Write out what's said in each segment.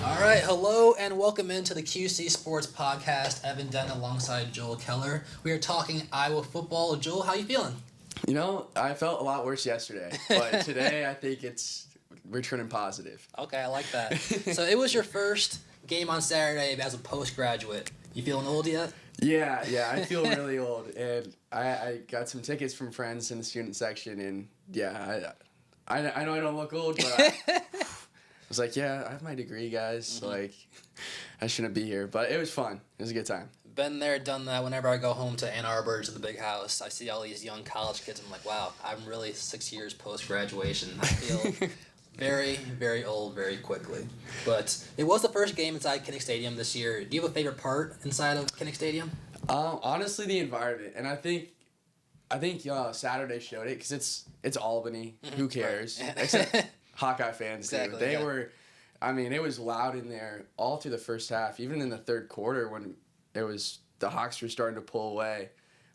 All right, hello and welcome into the QC Sports Podcast. Evan Denton alongside Joel Kellar. We are talking Iowa football. Joel, how you feeling? You know, I felt a lot worse yesterday, but today I think we're turning positive. Okay, I like that. So it was your first game on Saturday as a postgraduate. You feeling old yet? Yeah, I feel really old, and I got some tickets from friends in the student section, and yeah, I know I don't look old, but I was like, yeah, I have my degree, guys. Mm-hmm. Like, I shouldn't be here, but it was fun. It was a good time. Been there, done that. Whenever I go home to Ann Arbor to the big house, I see all these young college kids. I'm like, wow, I'm really 6 years post-graduation. I feel very, very old very quickly. But it was the first game inside Kinnick Stadium this year. Do you have a favorite part inside of Kinnick Stadium? Honestly, the environment. And I think Saturday showed it because it's Albany. Mm-hmm. Who cares? Right. Except Hawkeye fans. Exactly. They were, it was loud in there all through the first half, even in the third quarter when the Hawks were starting to pull away.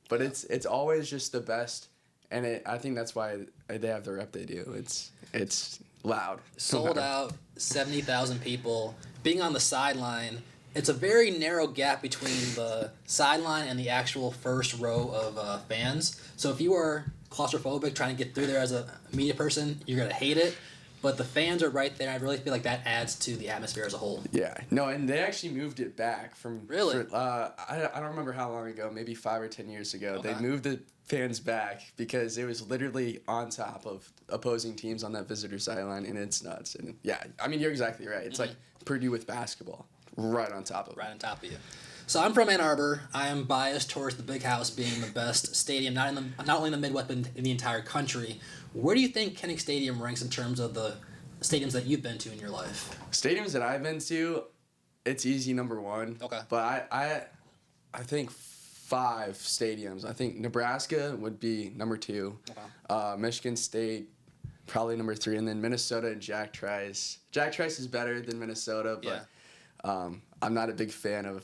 But it's always just the best, and I think that's why they have the rep they do. It's loud. Sold out, 70,000 people. Being on the sideline, it's a very narrow gap between the sideline and the actual first row of fans. So if you are claustrophobic trying to get through there as a media person, you're going to hate it. But the fans are right there. I really feel like that adds to the atmosphere as a whole. Yeah. No, and they actually moved it back from... Really? I don't remember how long ago, maybe 5 or 10 years ago. Okay. They moved the fans back because it was literally on top of opposing teams on that visitor sideline, and it's nuts. And yeah, you're exactly right. It's like Purdue with basketball, right on top of it. Right on top of you. So I'm from Ann Arbor. I am biased towards the Big House being the best stadium, not only in the Midwest, but in the entire country. Where do you think Kinnick Stadium ranks in terms of the stadiums that you've been to in your life? Stadiums that I've been to, it's easy number one. Okay. But I think 5 stadiums. I think Nebraska would be number 2. Okay. Michigan State, probably number 3, and then Minnesota and Jack Trice. Jack Trice is better than Minnesota, but I'm not a big fan of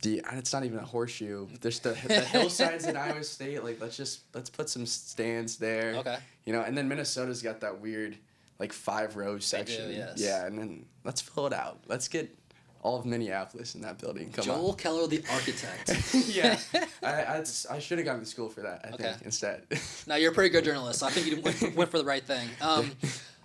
it's not even a horseshoe. There's the hillsides at Iowa State. Like let's put some stands there. Okay. And then Minnesota's got that weird 5-row section. They do, yes. Yeah, and then let's fill it out. Let's get all of Minneapolis in that building. Come Joel on. Kellar, the architect. Yeah, I should have gone to school for that. I think instead. Now you're a pretty good journalist, so I think you went for the right thing.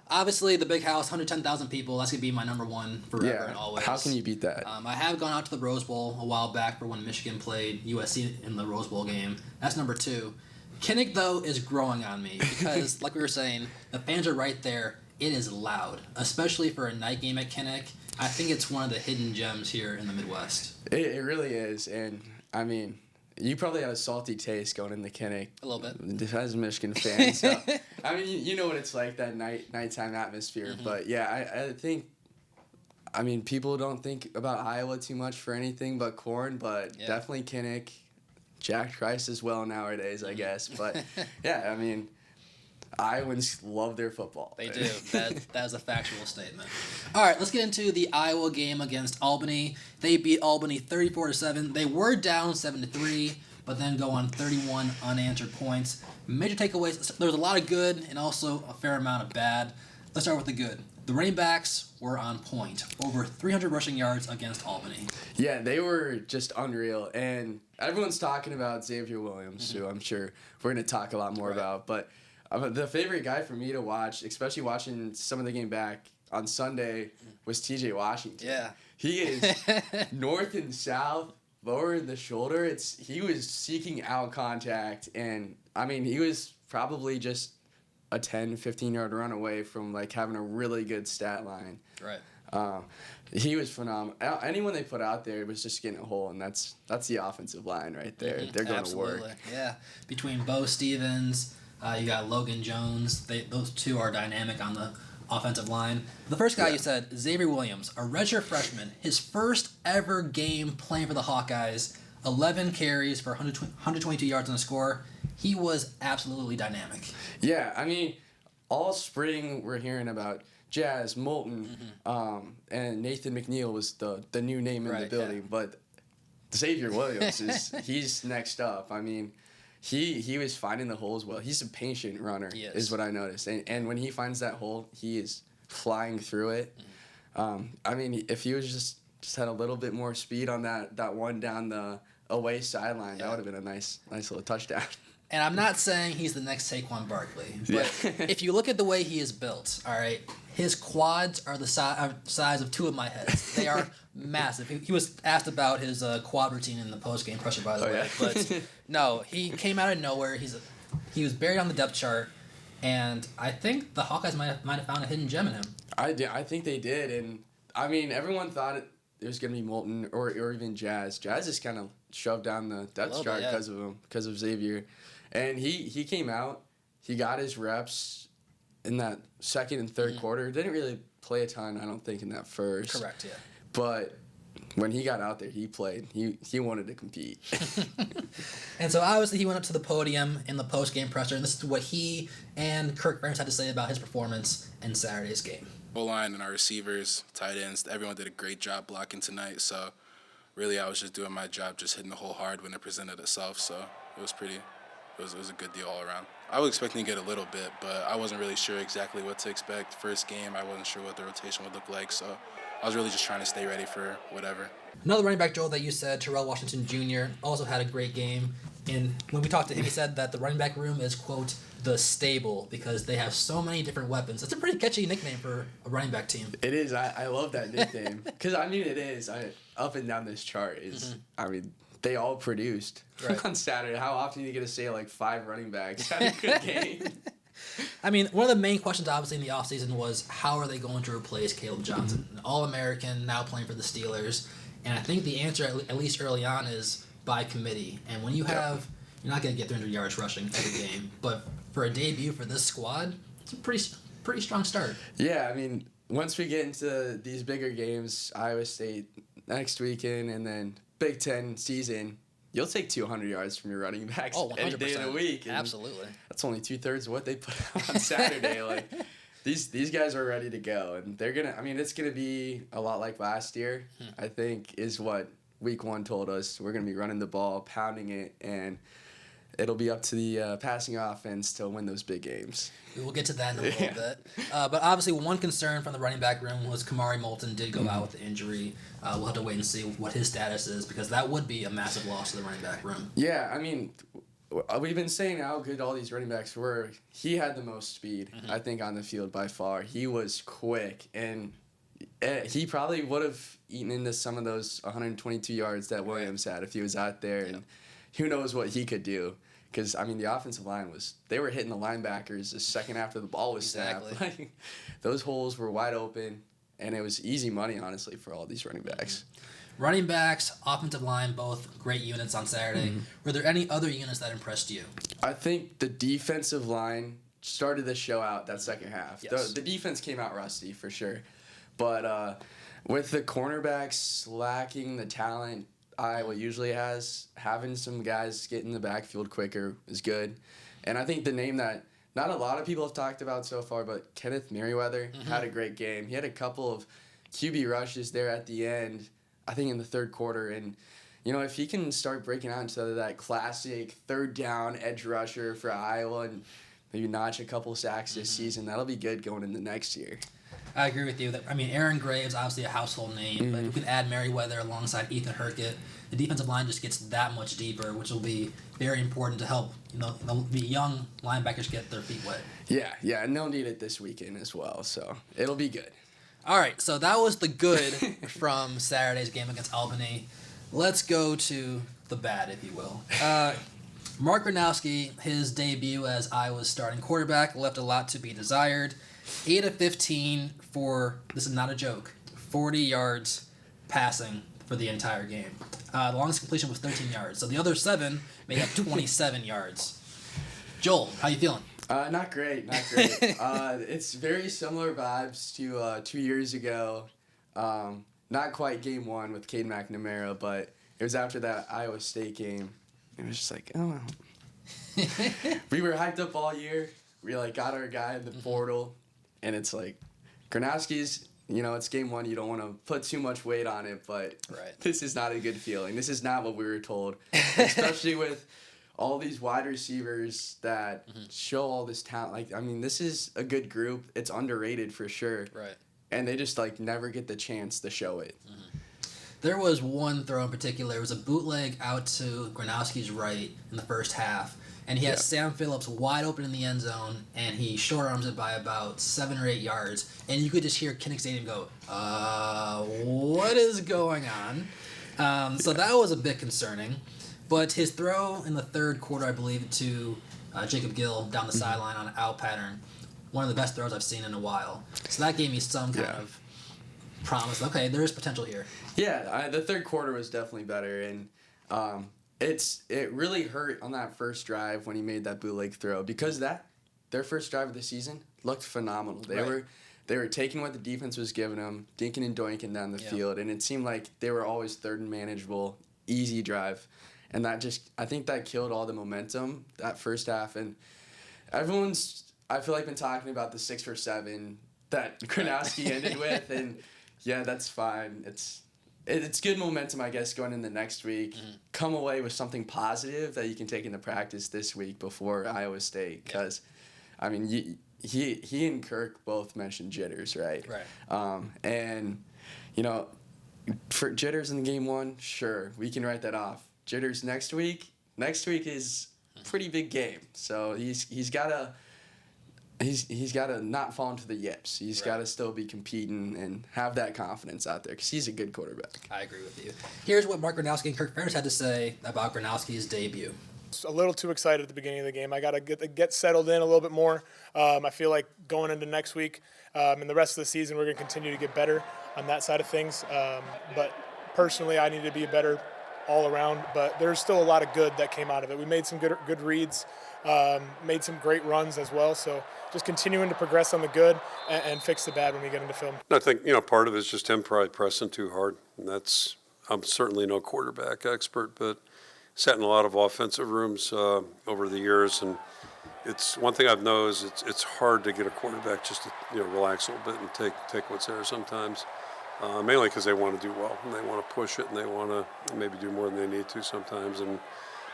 Obviously, the Big House, 110,000 people. That's going to be my number one forever and always. How can you beat that? I have gone out to the Rose Bowl a while back for when Michigan played USC in the Rose Bowl game. That's number 2. Kinnick, though, is growing on me because, like we were saying, the fans are right there. It is loud, especially for a night game at Kinnick. I think it's one of the hidden gems here in the Midwest. It really is, and you probably have a salty taste going into Kinnick. A little bit. As a Michigan fan, so you know what it's like, that nighttime atmosphere. Mm-hmm. But yeah, I think people don't think about Iowa too much for anything but corn, but definitely Kinnick, Jack Trice as well nowadays, I guess. But yeah, Iowans love their football. They do. That is a factual statement. All right, let's get into the Iowa game against Albany. They beat Albany 34-7. They were down 7-3, but then go on 31 unanswered points. Major takeaways. There was a lot of good and also a fair amount of bad. Let's start with the good. The running backs were on point. Over 300 rushing yards against Albany. Yeah, they were just unreal. And everyone's talking about Xavier Williams, who I'm sure we're going to talk a lot more about. But the favorite guy for me to watch, especially watching some of the game back on Sunday, was T.J. Washington. Yeah. He is north and south, lower in the shoulder. He was seeking out contact, and he was probably just a 10, 15-yard run away from having a really good stat line. Right. He was phenomenal. Anyone they put out there was just getting a hole, and that's the offensive line right there. Mm-hmm. They're going to work. Absolutely. Yeah. Between Bo Stevens, you got Logan Jones. Those two are dynamic on the offensive line. The first guy you said, Xavier Williams, a redshirt freshman, his first ever game playing for the Hawkeyes, 11 carries for 122 yards on the score. He was absolutely dynamic. Yeah, all spring we're hearing about Jazz, Moulton, and Nathan McNeil was the new name in the building. Yeah. But Xavier Williams, he's next up. He was finding the holes well. He's a patient runner, is what I noticed. And when he finds that hole, he is flying through it. I mean, if he was just had a little bit more speed on that one down the away sideline, that would have been a nice little touchdown. And I'm not saying he's the next Saquon Barkley, but if you look at the way he is built, all right, his quads are the size of two of my heads. They are massive. He was asked about his quad routine in the post-game pressure, by the way. Yeah. But no, he came out of nowhere. He was buried on the depth chart, and I think the Hawkeyes might have found a hidden gem in him. I think they did, and I mean, everyone thought it was going to be Moulton or even Jazz. Jazz just kind of shoved down the depth chart because of him, because of Xavier. And he came out, he got his reps in that second and third quarter. Didn't really play a ton, I don't think, in that first. Correct, yeah. But when he got out there, he played. He wanted to compete. And so obviously he went up to the podium in the post-game presser, and this is what he and Kirk Ferentz had to say about his performance in Saturday's game. O-line and our receivers, tight ends, everyone did a great job blocking tonight. So really I was just doing my job, just hitting the hole hard when it presented itself. So it was a good deal all around. I was expecting to get a little bit, but I wasn't really sure exactly what to expect. First game, I wasn't sure what the rotation would look like, so I was really just trying to stay ready for whatever. Another running back, Joel, that you said, Terrell Washington Jr., also had a great game. And when we talked to him, he said that the running back room is, quote, the stable, because they have so many different weapons. That's a pretty catchy nickname for a running back team. It is. I love that nickname. Because, I mean, it is. Up and down this chart is, I mean, they all produced on Saturday. How often are you going to say, like, 5 running backs had a good game? I mean, one of the main questions, obviously, in the offseason was how are they going to replace Caleb Johnson? An All-American, now playing for the Steelers. And I think the answer, at least early on, is by committee. And when you have, you're not going to get 300 yards rushing every game, but for a debut for this squad, it's a pretty strong start. Yeah, I mean, once we get into these bigger games, Iowa State next weekend, and then Big Ten season, you'll take 200 yards from your running backs any day of the week. Absolutely. That's only 2/3 of what they put out on Saturday. Like these guys are ready to go, and they're gonna. I mean, it's gonna be a lot like last year. I think is what Week 1 told us. We're gonna be running the ball, pounding it, and it'll be up to the passing offense to win those big games. We will get to that in a little bit. But obviously, one concern from the running back room was Kamari Moulton did go out with the injury. We'll have to wait and see what his status is, because that would be a massive loss to the running back room. Yeah, I mean, we've been saying how good all these running backs were. He had the most speed, I think, on the field by far. He was quick, and he probably would have eaten into some of those 122 yards that Williams had if he was out there, and who knows what he could do. Because, I mean, the offensive line they were hitting the linebackers the second after the ball was snapped. Like, those holes were wide open, and it was easy money, honestly, for all these running backs. Running backs, offensive line, both great units on Saturday. Were there any other units that impressed you? I think the defensive line started the show out that second half. Yes. The defense came out rusty, for sure. But with the cornerbacks lacking the talent Iowa usually has, having some guys get in the backfield quicker is good. And I think the name that not a lot of people have talked about so far, but Kenneth Merriweather had a great game. He had a couple of QB rushes there at the end, I think in the third quarter. And, you know, if he can start breaking out into that classic third down edge rusher for Iowa and maybe notch a couple sacks this season, that'll be good going into next year. I agree with you. I mean, Aaron Graves, obviously a household name, but if we can add Merriweather alongside Ethan Hurkett, the defensive line just gets that much deeper, which will be very important to help the young linebackers get their feet wet. Yeah, and they'll need it this weekend as well, so it'll be good. All right, so that was the good from Saturday's game against Albany. Let's go to the bad, if you will. Mark Gronowski, his debut as Iowa's starting quarterback, left a lot to be desired. 8 of 15 for, this is not a joke, 40 yards passing for the entire game. The longest completion was 13 yards, so the other 7 made up 27 yards. Joel, how you feeling? Not great. It's very similar vibes to 2 years ago. Not quite game 1 with Cade McNamara, but it was after that Iowa State game. It was just like, oh, we were hyped up all year. We got our guy in the portal, and it's like, Gronowski's, it's game 1. You don't want to put too much weight on it, but this is not a good feeling. This is not what we were told, especially with all these wide receivers that show all this talent. This is a good group. It's underrated for sure. Right. and they just like never get the chance to show it. There was one throw in particular. It was a bootleg out to Gronowski's right in the first half, and he had Sam Phillips wide open in the end zone, and he short arms it by about 7 or 8 yards, and you could just hear Kinnick Stadium go, what is going on? So that was a bit concerning. But his throw in the third quarter, I believe, to Jacob Gill down the sideline on an out pattern, one of the best throws I've seen in a while. So that gave me some kind of promise. Okay, there is potential here. Yeah, the third quarter was definitely better, and it really hurt on that first drive when he made that bootleg throw because their first drive of the season looked phenomenal. They were taking what the defense was giving them, dinking and doinking down the field, and it seemed like they were always third and manageable, easy drive, and I think that killed all the momentum that first half, and everyone's I feel like been talking about the 6 for 7 that Gronowski ended with, and yeah, that's fine. It's good momentum, I guess, going into next week. Come away with something positive that you can take into practice this week before Iowa State. Because, I mean, he and Kirk both mentioned jitters, right? Right. And, for jitters in game 1, sure, we can write that off. Jitters next week is a pretty big game. So he's got to... He's got to not fall into the yips. He's got to still be competing and have that confidence out there because he's a good quarterback. I agree with you. Here's what Mark Gronowski and Kirk Ferentz had to say about Gronowski's debut. A little too excited at the beginning of the game. I got to get settled in a little bit more. I feel like going into next week and the rest of the season, we're going to continue to get better on that side of things. But personally, I need to be better all around. But there's still a lot of good that came out of it. We made some good reads, made some great runs as well. So just continuing to progress on the good and fix the bad when we get into film. I think, part of it is just him probably pressing too hard. And I'm certainly no quarterback expert, but sat in a lot of offensive rooms over the years. And it's one thing I've noticed, it's hard to get a quarterback just to, relax a little bit and take what's there sometimes. Mainly because they want to do well and they want to push it and they want to maybe do more than they need to sometimes. And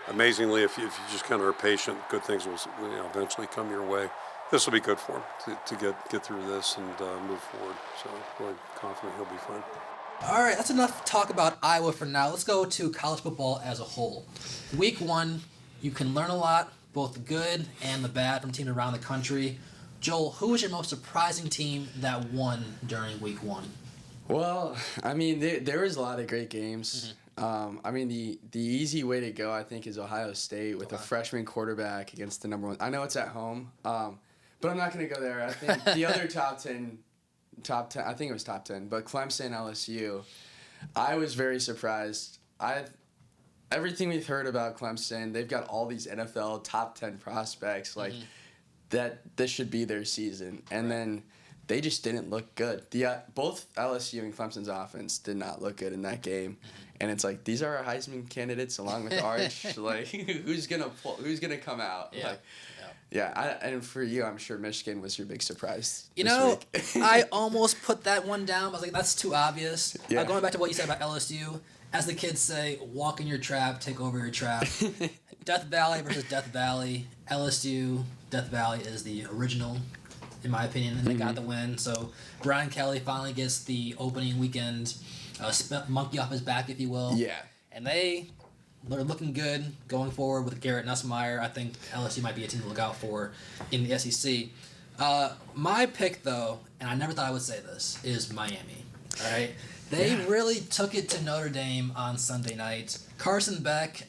amazingly, if you just kind of are patient, good things will eventually come your way. This will be good for him to get through this and move forward. So I'm really confident he'll be fine. All right, that's enough talk about Iowa for now. Let's go to college football as a whole. Week 1, you can learn a lot, both the good and the bad from teams around the country. Joel, who was your most surprising team that won during Week 1? Well, I mean, there was a lot of great games. I mean, the easy way to go, I think, is Ohio State with a freshman quarterback against the number 1. I know it's at home, but I'm not going to go there. I think the other top 10, I think it was top 10, but Clemson, LSU, I was very surprised. Everything we've heard about Clemson, they've got all these NFL top 10 prospects, that this should be their season. And then they just didn't look good. Both LSU and Clemson's offense did not look good in that game. And it's like, these are our Heisman candidates along with Arch. Like, who's gonna come out? Yeah. And for you, I'm sure Michigan was your big surprise. This week. I almost put that one down. I was like, that's too obvious. Yeah. Going back to what you said about LSU, as the kids say, walk in your trap, take over your trap. Death Valley versus Death Valley. LSU, Death Valley is the original, in my opinion, and they got the win. So Brian Kelly finally gets the opening weekend monkey off his back, if you will. Yeah. And they're looking good going forward with Garrett Nussmeier. I think LSU might be a team to look out for in the SEC. My pick, though, and I never thought I would say this, is Miami. All right? They really took it to Notre Dame on Sunday night. Carson Beck,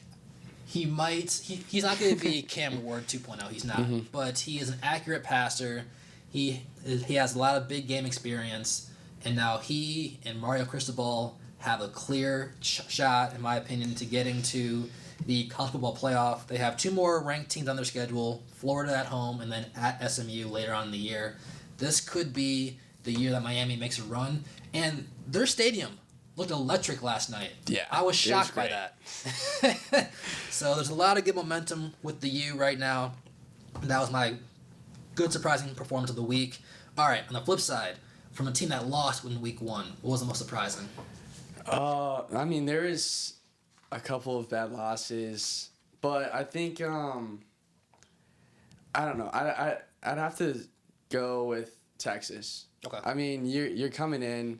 he's not going to be Cam Ward 2.0. He's not. But he is an accurate passer. He has a lot of big game experience. And now he and Mario Cristobal have a clear shot, in my opinion, to getting to the college football playoff. They have 2 more ranked teams on their schedule, Florida at home and then at SMU later on in the year. This could be the year that Miami makes a run. And their stadium looked electric last night. Yeah, I was shocked by that. So there's a lot of good momentum with the U right now. That was my good surprising performance of the week. All right, on the flip side, from a team that lost in week 1, what was the most surprising? I mean, there is a couple of bad losses, but I think I don't know. I'd have to go with Texas. Okay. I mean, you're coming in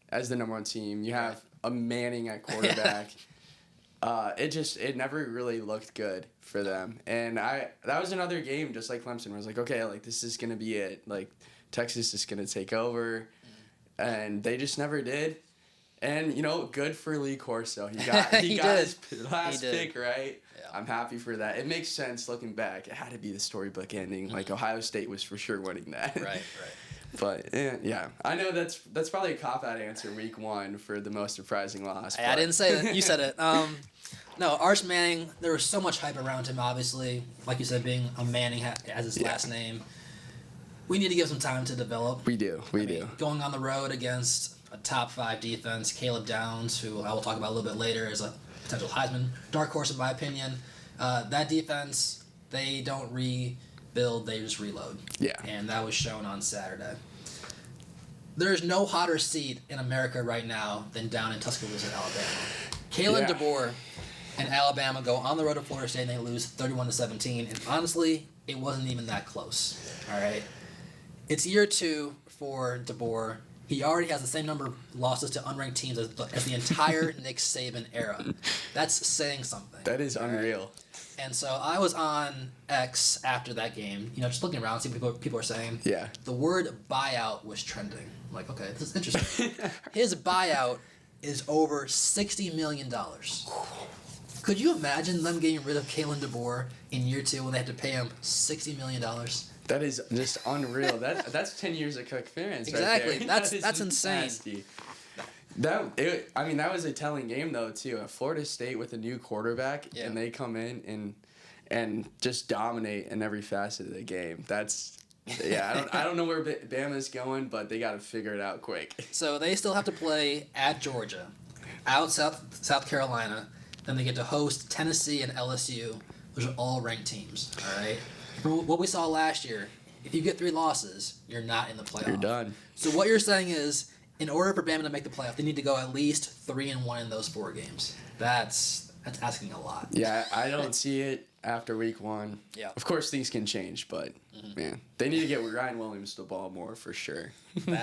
as the number 1 team. You have a Manning at quarterback. It never really looked good for them. And that was another game just like Clemson where I was like, okay, like this is gonna be it. Like Texas is gonna take over, and they just never did. And good for Lee Corso. He got his last pick right. Yeah. I'm happy for that. It makes sense looking back. It had to be the storybook ending. Like Ohio State was for sure winning that. Right. But yeah, I know that's probably a cop-out answer week 1 for the most surprising loss. I didn't say that. You said it. No, Arch Manning, there was so much hype around him, obviously. Like you said, being a Manning as his last name. We need to give some time to develop. We do. Going on the road against a top 5 defense, Caleb Downs, who I will talk about a little bit later, is a potential Heisman dark horse in my opinion. That defense, they don't rebuild, they just reload. Yeah. And that was shown on Saturday. There's no hotter seat in America right now than down in Tuscaloosa, Alabama. Kalen DeBoer and Alabama go on the road to Florida State and they lose 31-17. And honestly, it wasn't even that close. All right. It's year 2 for DeBoer. He already has the same number of losses to unranked teams as the entire Nick Saban era. That's saying something. That is unreal. Right? And so I was on X after that game, just looking around, seeing what people are saying. Yeah. The word buyout was trending. I'm like, okay, this is interesting. His buyout is over $60 million. Could you imagine them getting rid of Kalen DeBoer in year 2 when they have to pay him $60 million? That is just unreal. That's 10 years of Cook experience. Exactly. Right there. That's insane. Nasty. That was a telling game though too. Florida State with a new quarterback, and they come in and just dominate in every facet of the game. I don't know where Bama's going, but they got to figure it out quick. So they still have to play at Georgia, out South Carolina. Then they get to host Tennessee and LSU. Those are all ranked teams. All right. From what we saw last year, if you get 3 losses, you're not in the playoff. You're done. So what you're saying is, in order for Bama to make the playoff, they need to go at least 3-1 in those 4 games. That's asking a lot. Yeah, I don't see it after week 1. Yeah. Of course, things can change, but man, they need to get Ryan Williams the ball more for sure. They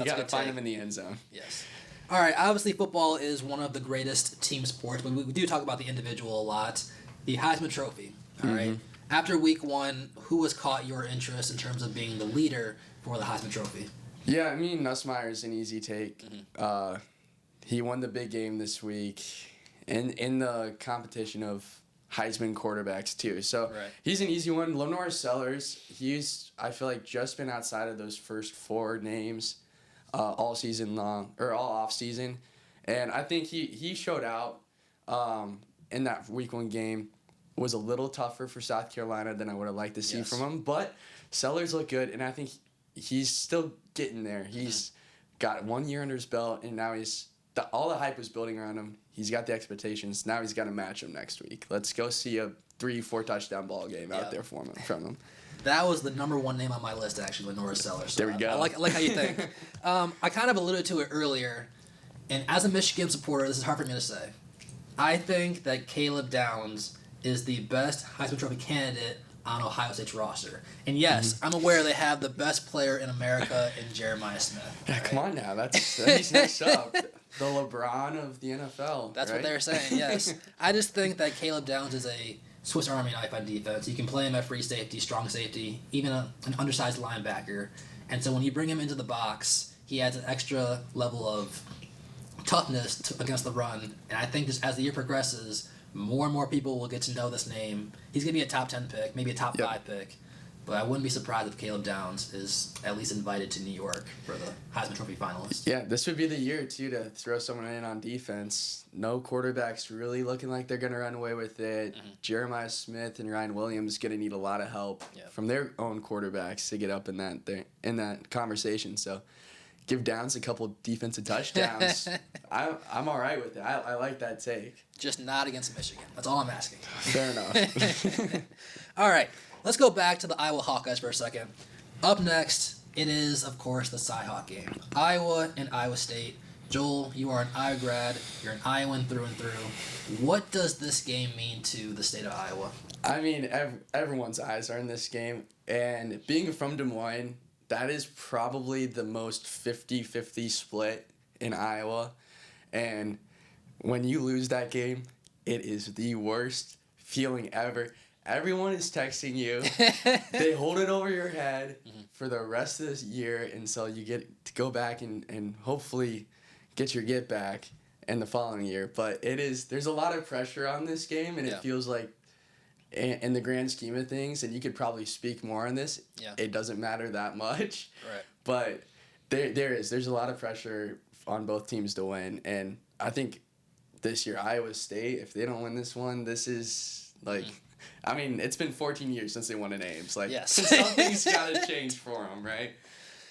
got to find him in the end zone. Yes. All right. Obviously, football is one of the greatest team sports, but we do talk about the individual a lot. The Heisman Trophy. All right. After week 1, who has caught your interest in terms of being the leader for the Heisman Trophy? Yeah, I mean, Nussmeier's an easy take. He won the big game this week in the competition of Heisman quarterbacks, too. So he's an easy one. Lenore Sellers, he's, I feel like, just been outside of those first 4 names all season long, or all off season. And I think he showed out in that week 1 game. Was a little tougher for South Carolina than I would have liked to see from him. But Sellers looked good, and I think he's still getting there. He's got 1 year under his belt, and now all the hype was building around him. He's got the expectations. Now he's got to match him next week. Let's go see a 3-4 touchdown ball game out there from him. That was the number 1 name on my list, actually, Lenore Sellers. So there we go. I like how you think. I kind of alluded to it earlier, and as a Michigan supporter, this is hard for me to say. I think that Caleb Downs is the best Heisman Trophy candidate on Ohio State's roster. And yes, I'm aware they have the best player in America in Jeremiah Smith. Yeah, come on now. He's next up. The LeBron of the NFL. That's what they're saying, yes. I just think that Caleb Downs is a Swiss Army knife on defense. You can play him at free safety, strong safety, even an undersized linebacker. And so when you bring him into the box, he adds an extra level of toughness against the run. And I think just as the year progresses, more and more people will get to know this name. He's going to be a top 10 pick, maybe a top 5 pick. But I wouldn't be surprised if Caleb Downs is at least invited to New York for the Heisman Trophy finalists. Yeah, this would be the year, too, to throw someone in on defense. No quarterbacks really looking like they're going to run away with it. Jeremiah Smith and Ryan Williams going to need a lot of help from their own quarterbacks to get up in that conversation. So give Downs a couple defensive touchdowns. I'm all right with it. I like that take. Just not against Michigan. That's all I'm asking. Fair enough. All right. Let's go back to the Iowa Hawkeyes for a second. Up next, it is, of course, the Cy-Hawk game. Iowa and Iowa State. Joel, you are an Iowa grad. You're an Iowan through and through. What does this game mean to the state of Iowa? I mean, everyone's eyes are in this game. And being from Des Moines, that is probably the most 50-50 split in Iowa. And when you lose that game, it is the worst feeling ever. Everyone is texting you. They hold it over your head for the rest of this year until you get to go back and hopefully get your get back in the following year. But there's a lot of pressure on this game, and it feels like in the grand scheme of things, and you could probably speak more on this, it doesn't matter that much. Right. But there's a lot of pressure on both teams to win, and I think this year Iowa State, if they don't win this one, this is like, I mean, it's been 14 years since they won an Ames. Like, something's got to change for them, right?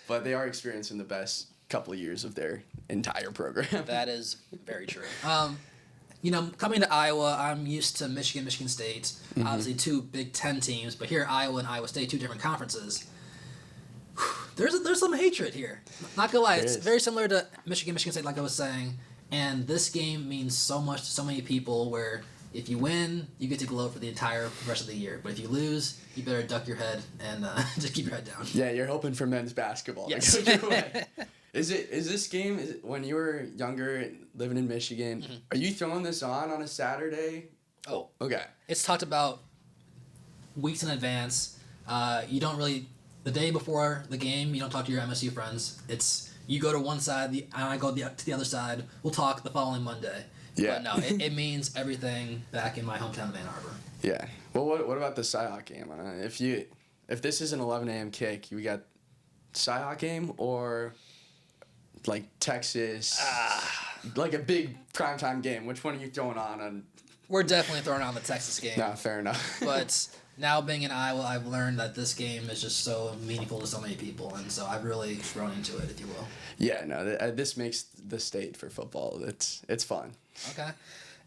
But they are experiencing the best couple of years of their entire program. That is very true. Coming to Iowa, I'm used to Michigan, Michigan State. Obviously, two Big Ten teams, but here Iowa and Iowa State, two different conferences. There's some hatred here. Not gonna lie, it's very similar to Michigan, Michigan State, like I was saying. And this game means so much to so many people. Where if you win, you get to glow for the entire rest of the year. But if you lose, you better duck your head and just keep your head down. Yeah, you're hoping for men's basketball. Yes. To go your way. Is this game, when you were younger, living in Michigan, are you throwing this on a Saturday? Oh. Okay. It's talked about weeks in advance. You don't really, the day before the game, you don't talk to your MSU friends. It's, you go to one side, and I go to the other side. We'll talk the following Monday. Yeah. But no, it means everything back in my hometown of Ann Arbor. Yeah. Well, what about the Cyhawk game? If this is an 11 a.m. kick, we got Cyhawk game or like Texas, like a big primetime game. Which one are you throwing on? We're definitely throwing on the Texas game. No, fair enough. But now being in Iowa, I've learned that this game is just so meaningful to so many people, and so I've really grown into it, if you will. Yeah, no, this makes the state for football. It's fun. Okay.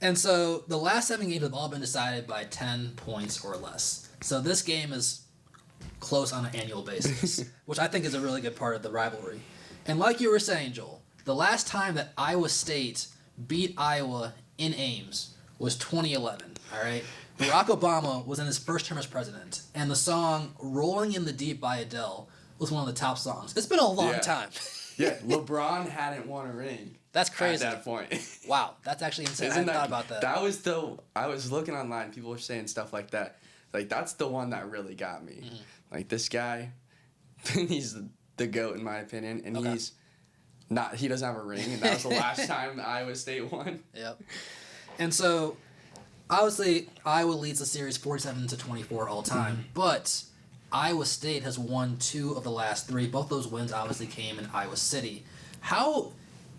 And so the last 7 games have all been decided by 10 points or less. So this game is close on an annual basis, which I think is a really good part of the rivalry. And like you were saying, Joel, the last time that Iowa State beat Iowa in Ames was 2011, all right? Barack Obama was in his first term as president, and the song Rolling in the Deep by Adele was one of the top songs. It's been a long time. Yeah, LeBron hadn't won a ring. That's crazy. At that point. Wow, that's actually insane. I hadn't thought about that. That was I was looking online, people were saying stuff like that. Like, that's the one that really got me. Like, this guy, he's the GOAT in my opinion, and he doesn't have a ring, and that was the last time Iowa State won. Yep. And so, obviously, Iowa leads the series 47-24 all time, but Iowa State has won 2 of the last 3. Both those wins obviously came in Iowa City. How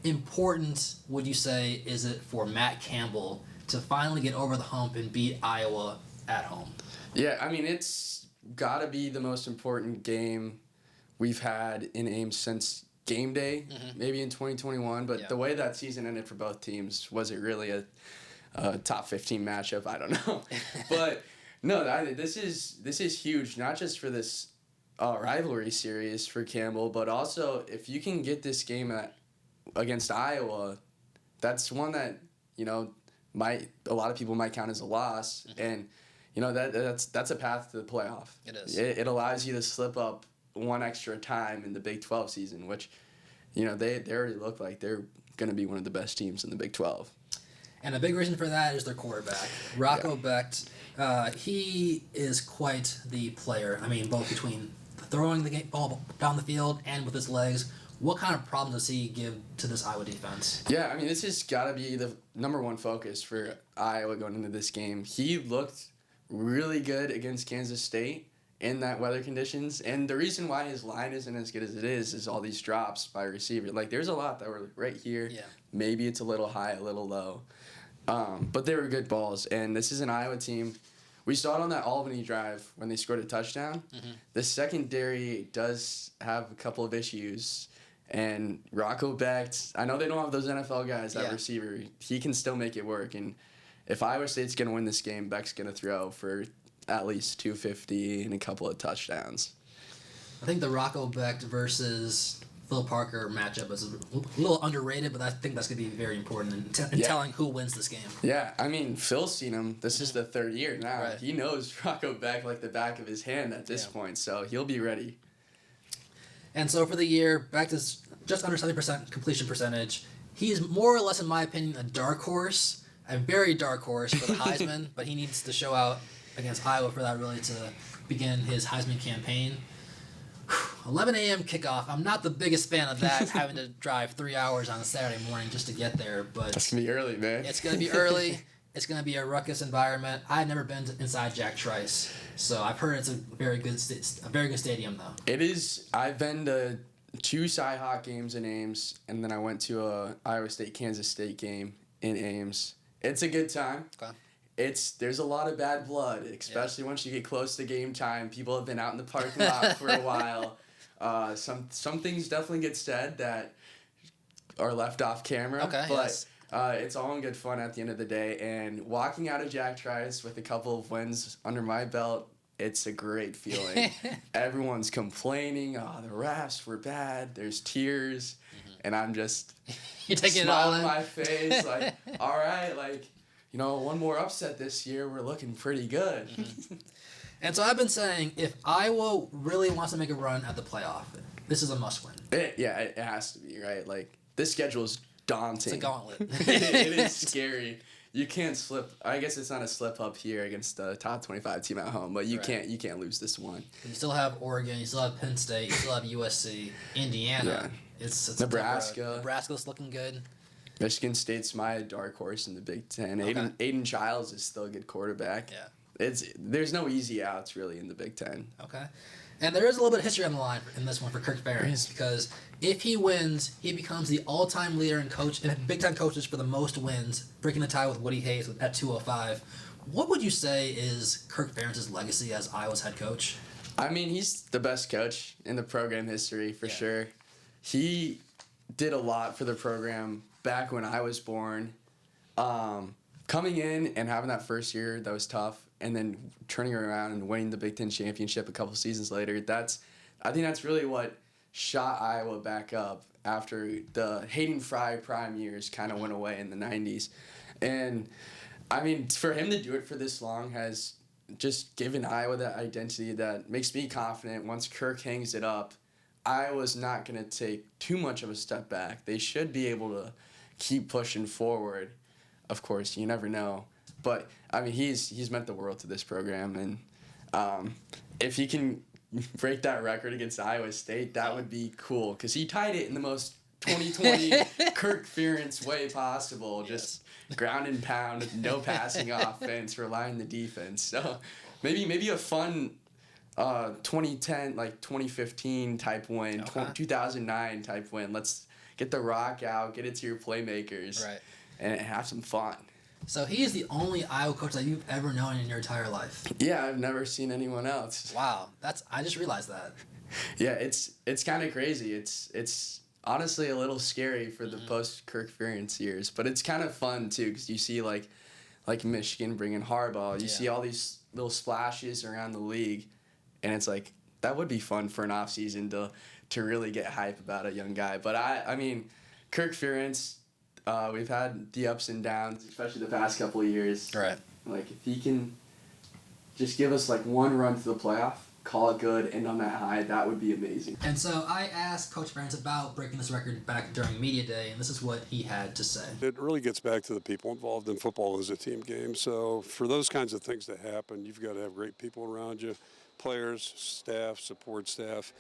important would you say is it for Matt Campbell to finally get over the hump and beat Iowa at home? Yeah, I mean, it's got to be the most important game we've had in Ames since game day, maybe in 2021. But the way that season ended for both teams, was it really a top 15 matchup? I don't know. But no, this is huge, not just for this rivalry series for Campbell, but also if you can get this game against Iowa, that's one that, a lot of people might count as a loss. And, that's a path to the playoff. It is. It allows you to slip up one extra time in the Big 12 season, which, they already look like they're going to be one of the best teams in the Big 12. And a big reason for that is their quarterback, Rocco Becht. He is quite the player. I mean, both between throwing the ball down the field and with his legs. What kind of problems does he give to this Iowa defense? Yeah, I mean, this has got to be the number one focus for Iowa going into this game. He looked really good against Kansas State in that weather conditions. And the reason why his line isn't as good as it is all these drops by receiver. Like, there's a lot that were right here. Yeah. Maybe it's a little high, a little low. But they were good balls. And this is an Iowa team. We saw it on that Albany drive when they scored a touchdown. The secondary does have a couple of issues. And Rocco Becht, I know they don't have those NFL guys at receiver. He can still make it work. And if Iowa State's going to win this game, Becht's going to throw for at least 250 and a couple of touchdowns. I think the Rocco Becht versus Phil Parker matchup is a little underrated, but I think that's going to be very important in telling who wins this game. Yeah, I mean, Phil's seen him. This is the 3rd year now. Right. He knows Rocco Becht like the back of his hand at this point, so he'll be ready. And so for the year, back to just under 70% completion percentage. He's more or less, in my opinion, a dark horse, a very dark horse for the Heisman, but he needs to show out against Iowa for that really to begin his Heisman campaign. 11 a.m. kickoff. I'm not the biggest fan of that, having to drive 3 hours on a Saturday morning just to get there, but That's going to be early, man. it's going to be early. It's going to be a ruckus environment. I've never been inside Jack Trice, so I've heard it's a very good stadium, though. It is. I've been to 2 Cy-Hawk games in Ames, and then I went to a Iowa State-Kansas State game in Ames. It's a good time. Okay. There's a lot of bad blood, especially once you get close to game time. People have been out in the parking lot for a while. Some things definitely get said that are left off camera. Okay, but yes. It's all in good fun at the end of the day. And walking out of Jack Trice with a couple of wins under my belt, it's a great feeling. Everyone's complaining. Oh, the refs were bad. There's tears. And I'm just You're taking it all smiling in. on my face like, all right, like, one more upset this year. We're looking pretty good. And so I've been saying, if Iowa really wants to make a run at the playoff, this is a must-win. It has to be, right? Like, this schedule is daunting. It's a gauntlet. It is scary. You can't slip. I guess it's not a slip up here against the top 25 team at home, but you can't lose this one. You still have Oregon, you still have Penn State, you still have USC, Indiana. Yeah. It's Nebraska. Nebraska's looking good. Michigan State's my dark horse in the Big Ten. Okay. Aiden Childs is still a good quarterback. Yeah. There's no easy outs really in the Big Ten. Okay. And there is a little bit of history on the line in this one for Kirk Ferentz, because if he wins, he becomes the all-time leader in Big Ten coaches for the most wins, breaking the tie with Woody Hayes at 205. What would you say is Kirk Ferentz's legacy as Iowa's head coach? I mean, he's the best coach in the program history for sure. He did a lot for the program back when I was born. Coming in and having that first year, that was tough, and then turning around and winning the Big Ten championship a couple seasons later, I think that's really what shot Iowa back up after the Hayden Fry prime years kind of went away in the 90s. And, I mean, for him to do it for this long has just given Iowa that identity that makes me confident once Kirk hangs it up, Iowa's not going to take too much of a step back. They should be able to keep pushing forward. Of course, you never know. But, I mean, he's meant the world to this program. And if he can break that record against Iowa State, that would be cool. Because he tied it in the most 2020 Kirk Ferentz way possible. Just ground and pound, no passing offense, relying on the defense. So maybe a fun 2010, like 2015 type win, 2009 type win. Let's get the rock out, get it to your playmakers. Right. And have some fun. So he is the only Iowa coach that you've ever known in your entire life. Yeah, I've never seen anyone else. Wow, I just realized that. Yeah, it's kind of crazy. It's honestly a little scary for the post Kirk Ferentz years, but it's kind of fun too because you see like Michigan bringing Harbaugh. You see all these little splashes around the league, and it's like that would be fun for an off season to really get hype about a young guy. But I mean, Kirk Ferentz. We've had the ups and downs, especially the past couple of years. Right. Like, if he can just give us, like, one run to the playoff, call it good, end on that high, that would be amazing. And so I asked Coach Ferentz about breaking this record back during media day, and this is what he had to say. It really gets back to the people involved in football as a team game. So for those kinds of things to happen, you've got to have great people around you, players, staff, support staff.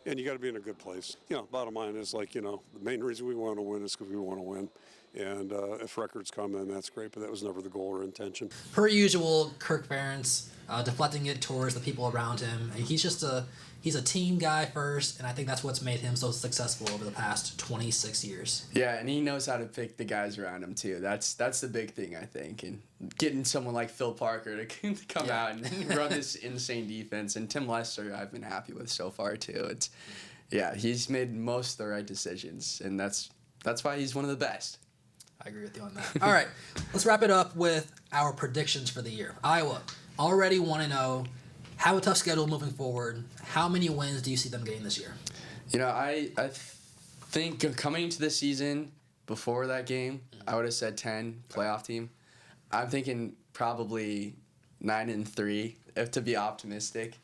And you got to be in a good place. Bottom line is the main reason we want to win is because we want to win. And if records come in, that's great, but that was never the goal or intention. Per usual, Kirk Ferentz deflecting it towards the people around him. And he's a team guy first, and I think that's what's made him so successful over the past 26 years. Yeah, and he knows how to pick the guys around him too. That's the big thing, I think. And getting someone like Phil Parker to come out and run this insane defense, and Tim Lester I've been happy with so far too. He's made most of the right decisions, and that's why he's one of the best. I agree with you on that. All right, let's wrap it up with our predictions for the year. Iowa, already 1-0. Have a tough schedule moving forward. How many wins do you see them getting this year? I think coming into this season, before that game, I would have said 10, playoff team. I'm thinking probably 9-3, if to be optimistic.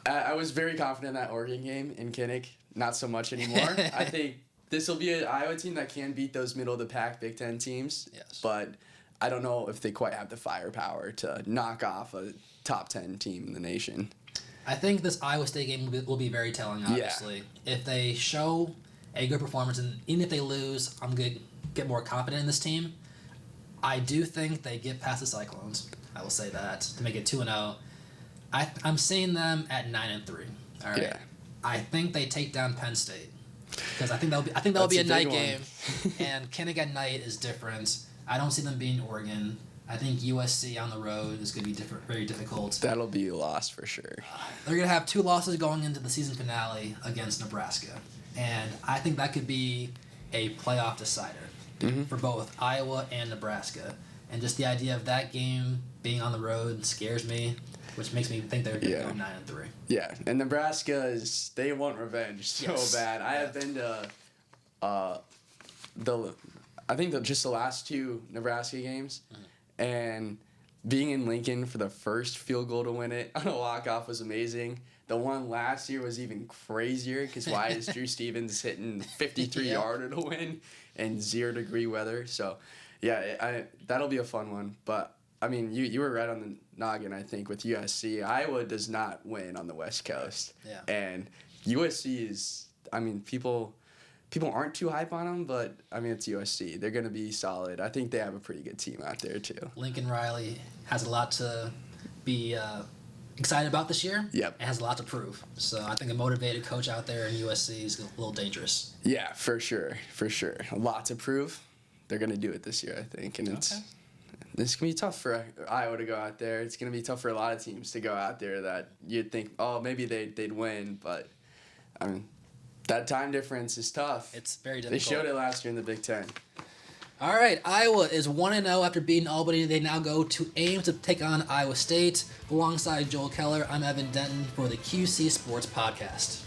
I was very confident in that Oregon game in Kinnick. Not so much anymore. I think this will be an Iowa team that can beat those middle-of-the-pack Big Ten teams. Yes. But I don't know if they quite have the firepower to knock off a top 10 team in the nation. I think this Iowa State game will be very telling, obviously. If they show a good performance, and even if they lose, I'm going to get more confident in this team. I do think they get past the Cyclones. I will say that, to make it 2-0. I'm seeing them at 9-3. All right. Yeah. I think they take down Penn State because I think that'll be a night game, and Kinnick at night is different. I don't see them being Oregon. I think USC on the road is going to be very difficult. That'll be a loss for sure. They're going to have 2 losses going into the season finale against Nebraska, and I think that could be a playoff decider for both Iowa and Nebraska. And just the idea of that game being on the road scares me, which makes me think they're going to go 9-3. Yeah, and Nebraska they want revenge so bad. I have been to just the last 2 Nebraska games, and being in Lincoln for the first field goal to win it on a walk-off was amazing. The one last year was even crazier because why is Drew Stevens hitting 53-yarder to win in 0-degree weather? So, yeah, that'll be a fun one. But, I mean, you were right on the noggin, I think, with USC. Iowa does not win on the West Coast. Yeah. And USC is, I mean, people aren't too hype on them, but, I mean, it's USC. They're going to be solid. I think they have a pretty good team out there, too. Lincoln Riley has a lot to be excited about this year. Yep. And has a lot to prove. So I think a motivated coach out there in USC is a little dangerous. Yeah, for sure. A lot to prove. They're going to do it this year, I think. And it's going to be tough for Iowa to go out there. It's going to be tough for a lot of teams to go out there that you'd think, oh, maybe they'd win. But, I mean, that time difference is tough. It's very difficult. They showed it last year in the Big Ten. All right, Iowa is 1-0 after beating Albany. They now go to Ames to take on Iowa State. Alongside Joel Kellar, I'm Evan Denton for the QC Sports Podcast.